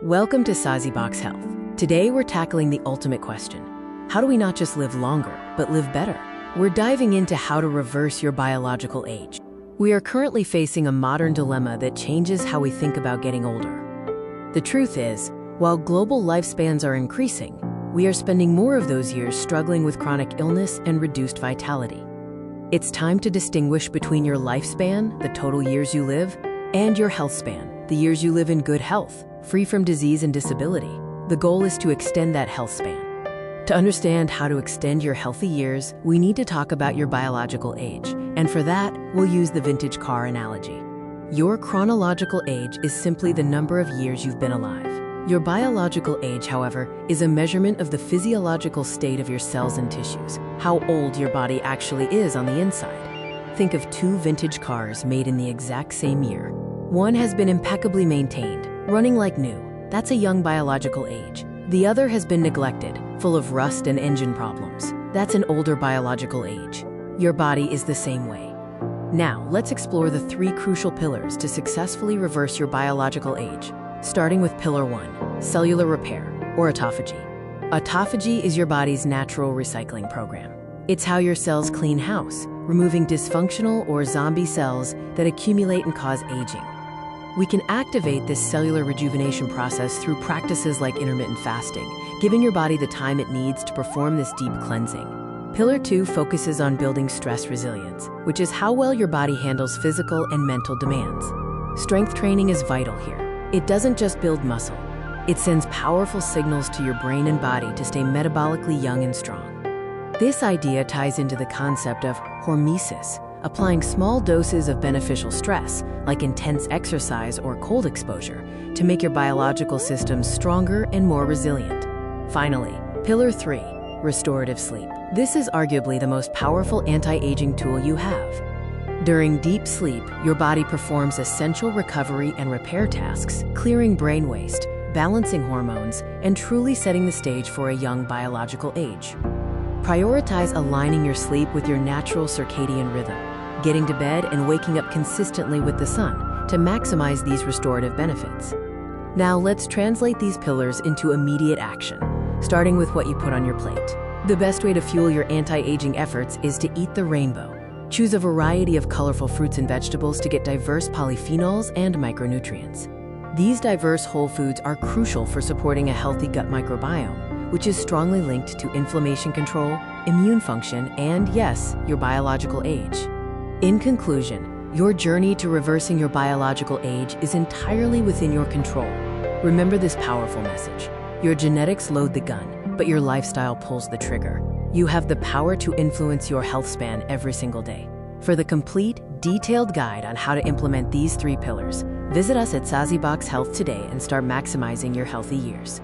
Welcome to SaziBox Health. Today we're tackling the ultimate question. How do we not just live longer, but live better? We're diving into how to reverse your biological age. We are currently facing a modern dilemma that changes how we think about getting older. The truth is, while global lifespans are increasing, we are spending more of those years struggling with chronic illness and reduced vitality. It's time to distinguish between your lifespan, the total years you live, and your health span, the years you live in good health, free from disease and disability. The goal is to extend that health span. To understand how to extend your healthy years, we need to talk about your biological age, and for that, we'll use the vintage car analogy. Your chronological age is simply the number of years you've been alive. Your biological age, however, is a measurement of the physiological state of your cells and tissues, how old your body actually is on the inside. Think of two vintage cars made in the exact same year. One has been impeccably maintained, running like new. That's a young biological age. The other has been neglected, full of rust and engine problems. That's an older biological age. Your body is the same way. Now, let's explore the three crucial pillars to successfully reverse your biological age. Starting with Pillar 1, cellular repair, or autophagy. Autophagy is your body's natural recycling program. It's how your cells clean house, removing dysfunctional or zombie cells that accumulate and cause aging. We can activate this cellular rejuvenation process through practices like intermittent fasting, giving your body the time it needs to perform this deep cleansing. Pillar 2 focuses on building stress resilience, which is how well your body handles physical and mental demands. Strength training is vital here. It doesn't just build muscle. It sends powerful signals to your brain and body to stay metabolically young and strong. This idea ties into the concept of hormesis, applying small doses of beneficial stress, like intense exercise or cold exposure, to make your biological systems stronger and more resilient. Finally, Pillar 3, restorative sleep. This is arguably the most powerful anti-aging tool you have. During deep sleep, your body performs essential recovery and repair tasks, clearing brain waste, balancing hormones, and truly setting the stage for a young biological age. Prioritize aligning your sleep with your natural circadian rhythm, getting to bed and waking up consistently with the sun to maximize these restorative benefits. Now let's translate these pillars into immediate action, starting with what you put on your plate. The best way to fuel your anti-aging efforts is to eat the rainbow. Choose a variety of colorful fruits and vegetables to get diverse polyphenols and micronutrients. These diverse whole foods are crucial for supporting a healthy gut microbiome, which is strongly linked to inflammation control, immune function, and yes, your biological age. In conclusion, your journey to reversing your biological age is entirely within your control. Remember this powerful message. Your genetics load the gun, but your lifestyle pulls the trigger. You have the power to influence your health span every single day. For the complete, detailed guide on how to implement these three pillars, visit us at SaziBox Health today and start maximizing your healthy years.